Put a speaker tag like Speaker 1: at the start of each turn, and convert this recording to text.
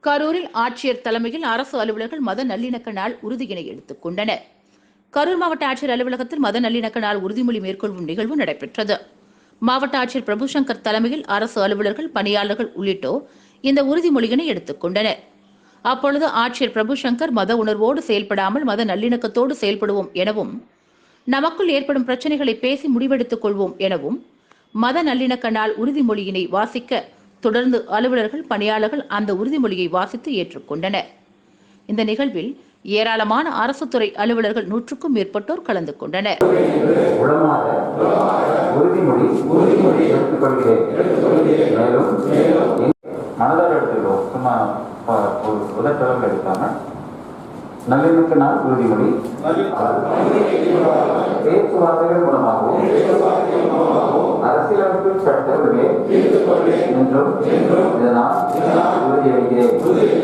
Speaker 1: கரூரில் ஆட்சியர் தலைமையில் அரசு அலுவலர்கள் மத நல்லிணக்க நாள் உறுதியினை எடுத்துக் கொண்டனர். கரூர் மாவட்ட ஆட்சியர் அலுவலகத்தில் மத நல்லிணக்க நாள் உறுதிமொழி மேற்கொள்ளும் நிகழ்வு நடைபெற்றது. மாவட்ட ஆட்சியர் பிரபுசங்கர் தலைமையில் அரசு அலுவலர்கள், பணியாளர்கள் உள்ளிட்டோர் இந்த உறுதிமொழியினை எடுத்துக் கொண்டனர். அப்பொழுது ஆட்சியர் பிரபுசங்கர் மத உணர்வோடு செயல்படாமல் மத நல்லிணக்கத்தோடு செயல்படுவோம் எனவும், நமக்குள் ஏற்படும் பிரச்சனைகளை பேசி முடிவெடுத்துக் கொள்வோம் எனவும், மத நல்லிணக்க நாள் உறுதிமொழியினை வாசிக்க தொடர்ந்து அலுவலர்கள், பணியாளர்கள் அந்த உறுதிமொழியை வாசித்து ஏற்றுக்கொண்டனர். இந்த நிகழ்வில் ஏராளமான அரசு துறை அலுவலர்கள் 100க்கும் மேற்பட்டோர் கலந்து கொண்டனர்.
Speaker 2: நல்லிணக்க நாள் உறுதிமொழி பேச்சுவார்த்தைகள் மூலமாகவும் அரசியலமைப்பு சட்டத்திலே என்றும் இதனால் உறுதியளிக்கிறேன்.